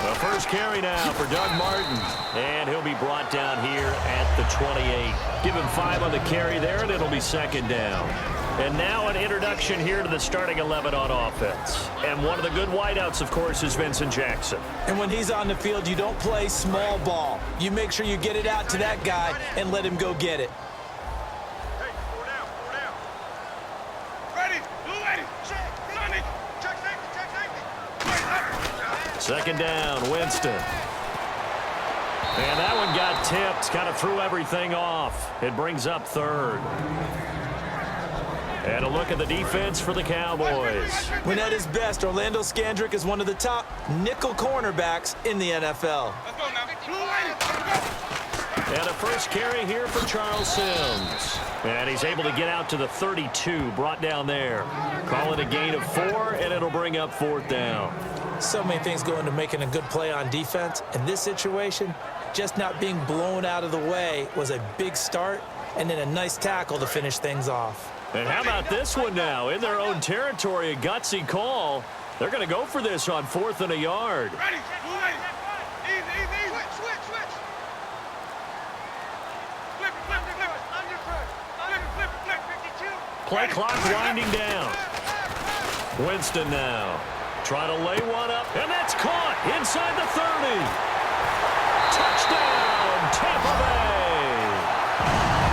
The first carry now for Doug Martin. And he'll be brought down here at the 28. Give him 5 on the carry there, and it'll be second down. And now an introduction here to the starting 11 on offense. And one of the good wideouts, of course, is Vincent Jackson. And when he's on the field, you don't play small ball. You make sure you get it out to that guy and let him go get it. Hey, 4 down, 4 down. Ready, ready. Check safety. Second down, Winston. And that one got tipped, kind of threw everything off. It brings up third. And a look at the defense for the Cowboys. When at his best, Orlando Scandrick is one of the top nickel cornerbacks in the NFL. And a first carry here for Charles Sims. And he's able to get out to the 32, brought down there. Call it a gain of 4, and it'll bring up 4th down. So many things go into making a good play on defense. In this situation, just not being blown out of the way was a big start, and then a nice tackle to finish things off. And how about this one now? In their own territory, a gutsy call. They're going to go for this on 4th and a yard. Ready, ready. Easy. Switch. Flip it. Flip. 52. Play clock winding down. Winston now. Trying to lay one up, and that's caught inside the 30. Touchdown, Tampa Bay.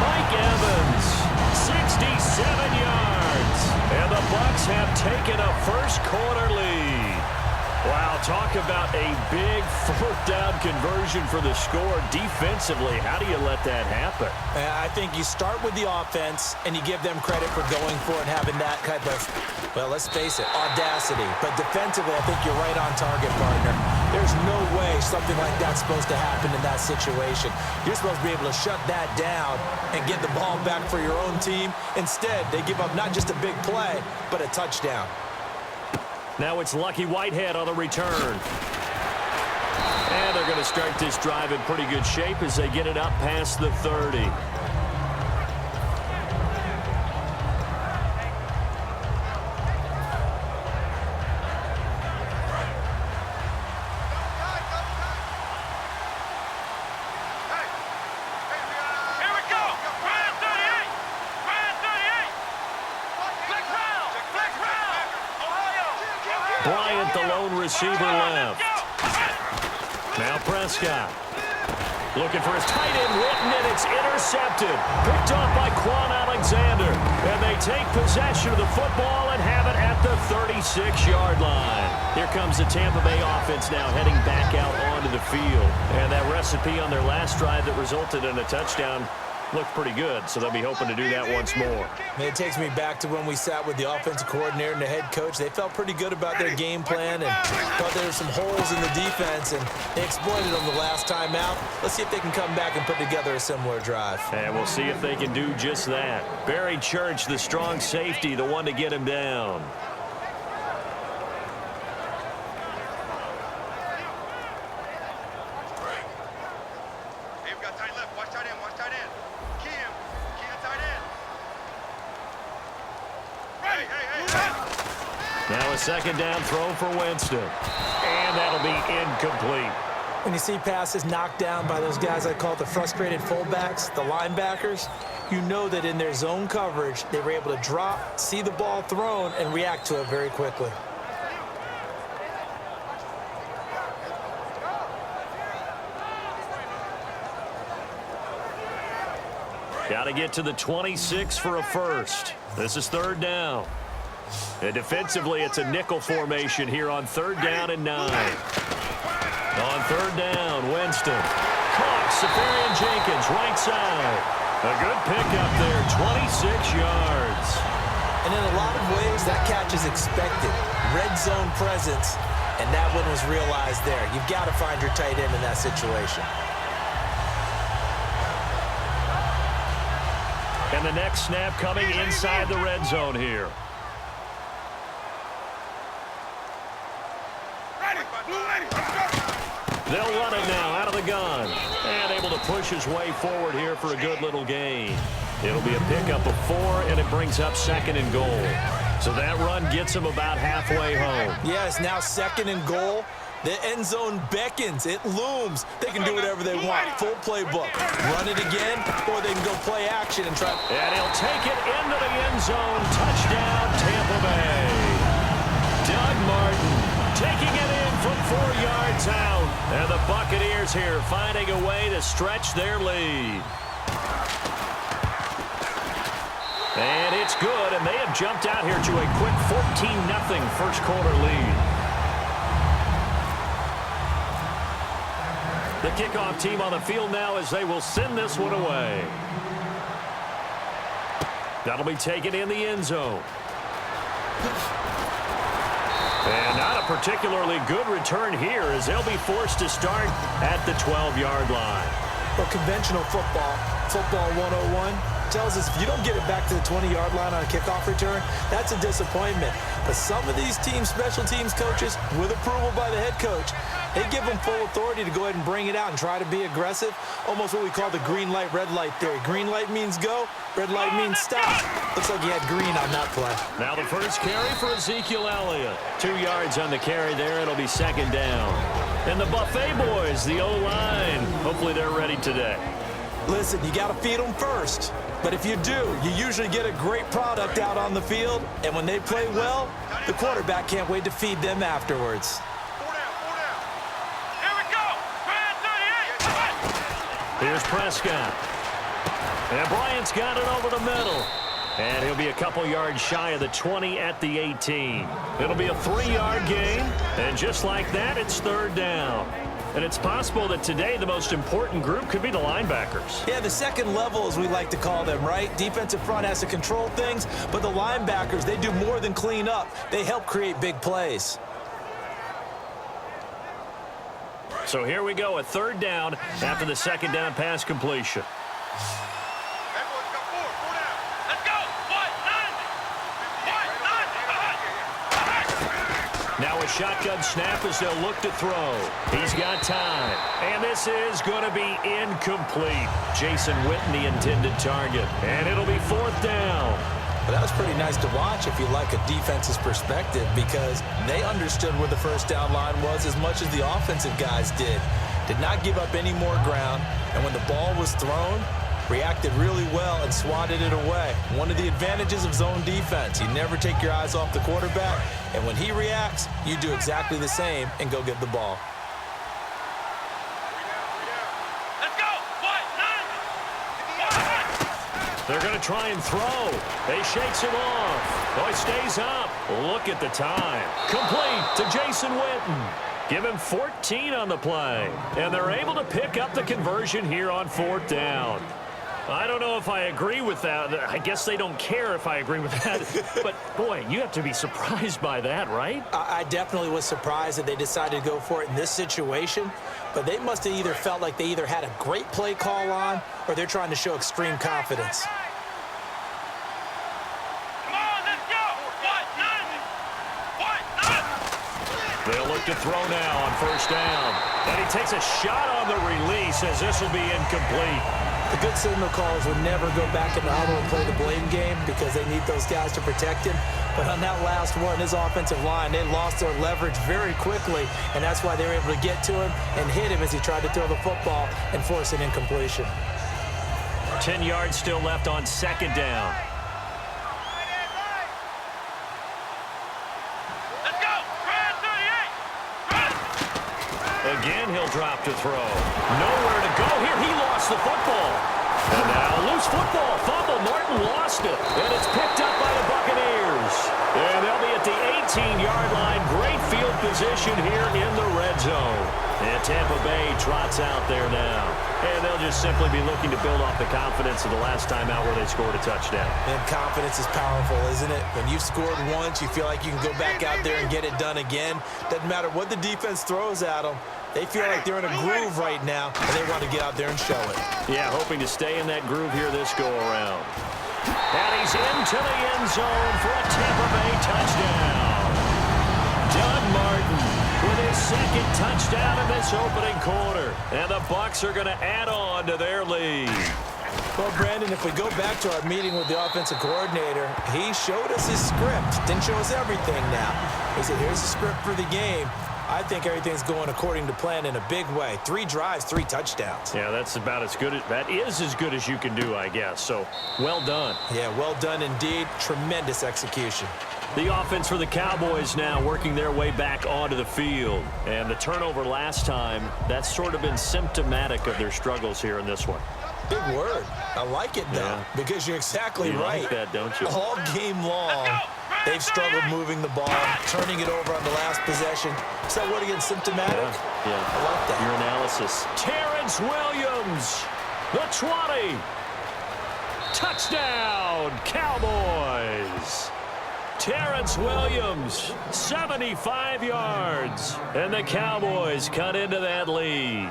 Mike Evans, 67 yards. And the Bucs have taken a first quarter lead. Wow, talk about a big 4th down conversion for the score. Defensively, how do you let that happen? I think you start with the offense, and you give them credit for going for it and having that type of, well, let's face it, audacity. But defensively, I think you're right on target, partner. There's no way something like that's supposed to happen in that situation. You're supposed to be able to shut that down and get the ball back for your own team. Instead, they give up not just a big play, but a touchdown. Now it's Lucky Whitehead on the return. And they're going to start this drive in pretty good shape as they get it up past the 30. Bryant, the lone receiver, left. Now Prescott. Looking for his tight end, Witten, and it's intercepted. Picked off by Quan Alexander. And they take possession of the football and have it at the 36-yard line. Here comes the Tampa Bay offense now heading back out onto the field. And that recipe on their last drive that resulted in a touchdown looked pretty good, so they'll be hoping to do that once more. It takes me back to when we sat with the offensive coordinator and the head coach. They felt pretty good about their game plan and thought there were some holes in the defense, and they exploited them the last time out. Let's see if they can come back and put together a similar drive. And we'll see if they can do just that. Barry Church, the strong safety, the one to get him down. Now a second down throw for Winston. And that'll be incomplete. When you see passes knocked down by those guys I call the frustrated fullbacks, the linebackers, you know that in their zone coverage, they were able to drop, see the ball thrown, and react to it very quickly. Got to get to the 26 for a first. This is 3rd down. And defensively, it's a nickel formation here on 3rd down and 9. On 3rd down, Winston. Caught, Safarian Jenkins, right side. A good pickup there, 26 yards. And in a lot of ways, that catch is expected. Red zone presence, and that one was realized there. You've got to find your tight end in that situation. And the next snap coming inside the red zone here. They'll run it now out of the gun. And able to push his way forward here for a good little gain. It'll be a pickup of 4, and it brings up 2nd and goal. So that run gets him about halfway home. Yes, now 2nd and goal. The end zone beckons. It looms. They can do whatever they want. Full playbook. Run it again, or they can go play action and try. And he'll take it into the end zone. Touchdown, Tampa Bay. Doug Martin taking it in from 4 yards out. And the Buccaneers here finding a way to stretch their lead. And it's good, and they have jumped out here to a quick 14-0 first quarter lead. The kickoff team on the field now as they will send this one away. That'll be taken in the end zone. And not a particularly good return here as they'll be forced to start at the 12-yard line. Well, conventional football 101, tells us if you don't get it back to the 20-yard line on a kickoff return, that's a disappointment. But some of these teams, special teams coaches, with approval by the head coach, they give them full authority to go ahead and bring it out and try to be aggressive, almost what we call the green light, red light theory. Green light means go, red light means stop. Looks like he had green on that play. Now the first carry for Ezekiel Elliott. 2 yards on the carry there. It'll be second down. And the Buffet boys, the O-line, hopefully they're ready today. Listen, you got to feed them first. But if you do, you usually get a great product out on the field. And when they play well, the quarterback can't wait to feed them afterwards. 4 down. Here we go. Brad 38. Here's Prescott. And Bryant's got it over the middle. And he'll be a couple yards shy of the 20 at the 18. It'll be a 3-yard gain. And just like that, it's third down. And it's possible that today the most important group could be the linebackers. Yeah, the second level, as we like to call them, right? Defensive front has to control things, but the linebackers, they do more than clean up. They help create big plays. So here we go, a third down after the second down pass completion. That boy's got 4 down. Let's go. 1, 9. Now a shotgun snap as they'll look to throw. He's got time. And this is going to be incomplete. Jason Witten, the intended target. And it'll be fourth down. But that was pretty nice to watch if you like a defense's perspective, because they understood where the first down line was as much as the offensive guys did. Did not give up any more ground. And when the ball was thrown, reacted really well and swatted it away. One of the advantages of zone defense, you never take your eyes off the quarterback, and when he reacts, you do exactly the same and go get the ball. Let's go. 1, 9. They're going to try and throw. He shakes him off. Oh, he stays up. Look at the time. Complete to Jason Witten. Give him 14 on the play. And they're able to pick up the conversion here on fourth down. I don't know if I agree with that. I guess they don't care if I agree with that. But, boy, you have to be surprised by that, right? I definitely was surprised that they decided to go for it in this situation. But they must have either felt like they either had a great play call on or they're trying to show extreme confidence. Come on, let's go. 1, 9. They'll look to throw now on first down. And he takes a shot on the release as this will be incomplete. The good signal callers would never go back in the huddle and play the blame game because they need those guys to protect him. But on that last one, his offensive line, they lost their leverage very quickly, and that's why they were able to get to him and hit him as he tried to throw the football and force an incompletion. 10 yards still left on second down. Let's go. Brad 38. Again, he'll drop to throw. Nowhere to go here. He lost the football. And now loose football. Fumble. Martin lost it. And it's picked up by the Buccaneers. And they'll be at the 18-yard line. Great field position here in the red zone. And Tampa Bay trots out there now. And they'll just simply be looking to build off the confidence of the last time out where they scored a touchdown. And confidence is powerful, isn't it? When you've scored once, you feel like you can go back out there and get it done again. Doesn't matter what the defense throws at them. They feel like they're in a groove right now, and they want to get out there and show it. Yeah, hoping to stay in that groove here this go-around. And he's into the end zone for a Tampa Bay touchdown. Doug Martin with his second touchdown in this opening quarter. And the Bucs are going to add on to their lead. Well, Brandon, if we go back to our meeting with the offensive coordinator, he showed us his script. Didn't show us everything now. He said, here's the script for the game. I think everything's going according to plan in a big way. 3 drives, 3 touchdowns. Yeah, that's about as good as that is as good as you can do, I guess. So, well done. Yeah, well done indeed. Tremendous execution. The offense for the Cowboys now working their way back onto the field. And the turnover last time, that's sort of been symptomatic of their struggles here in this one. Big word. I like it, though, because you're exactly right. You like that, don't you? All game long, they've struggled moving the ball, turning it over on the last possession. Is that word again, symptomatic? Yeah. I like that. Your analysis. Terrence Williams, the 20. Touchdown, Cowboys. Terrence Williams, 75 yards. And the Cowboys cut into that lead.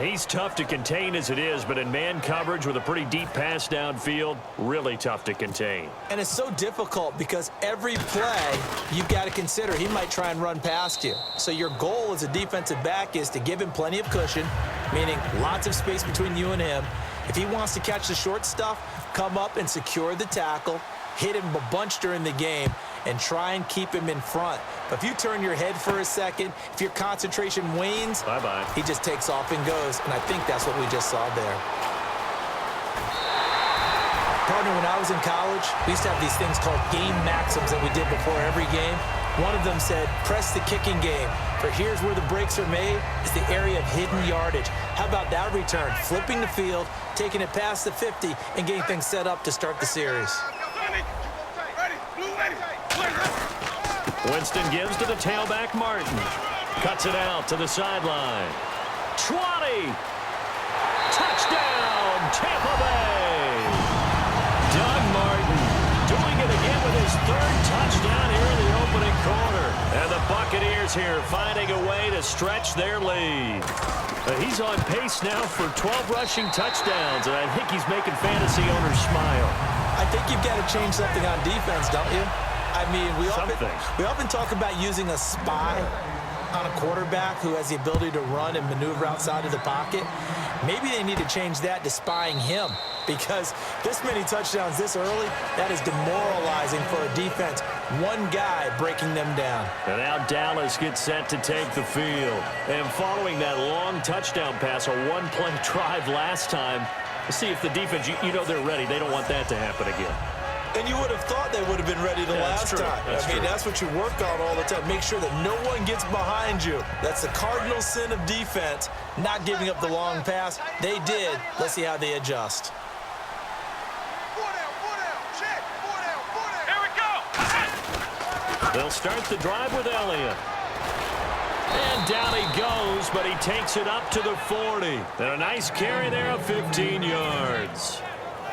He's tough to contain as it is, but in man coverage with a pretty deep pass downfield, really tough to contain. And it's so difficult because every play you've got to consider he might try and run past you. So your goal as a defensive back is to give him plenty of cushion, meaning lots of space between you and him. If he wants to catch the short stuff, come up and secure the tackle, hit him a bunch during the game, and try and keep him in front. But if you turn your head for a second, if your concentration wanes, bye-bye. He just takes off and goes, and I think that's what we just saw there. Partner, when I was in college, we used to have these things called game maxims that we did before every game. One of them said, press the kicking game, for here's where the breaks are made, is the area of hidden yardage. How about that return? Flipping the field, taking it past the 50, and getting things set up to start the series. Winston gives to the tailback, Martin. Cuts it out to the sideline. 20. Touchdown, Tampa Bay. Doug Martin doing it again with his 3rd touchdown here in the opening quarter. And the Buccaneers here finding a way to stretch their lead. He's on pace now for 12 rushing touchdowns, and I think he's making fantasy owners smile. I think you've got to change something on defense, don't you? I mean, we often talk about using a spy on a quarterback who has the ability to run and maneuver outside of the pocket. Maybe they need to change that to spying him, because this many touchdowns this early, that is demoralizing for a defense. One guy breaking them down. And now Dallas gets set to take the field. And following that long touchdown pass, a one-play drive last time, see if the defense, you know they're ready. They don't want that to happen again. And you would have thought they would have been ready the last time. That's what you work on all the time. Make sure that no one gets behind you. That's the cardinal sin of defense, not giving up the long pass. They did. Let's see how they adjust. They'll start the drive with Elliott. And down he goes, but he takes it up to the 40. And a nice carry there of 15 yards.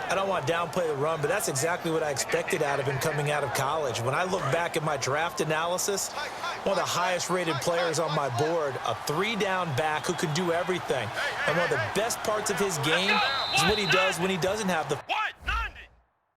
I don't want to downplay the run, but that's exactly what I expected out of him coming out of college. When I look back at my draft analysis, one of the highest-rated players on my board, a 3-down back who can do everything. And one of the best parts of his game is what he does when he doesn't have the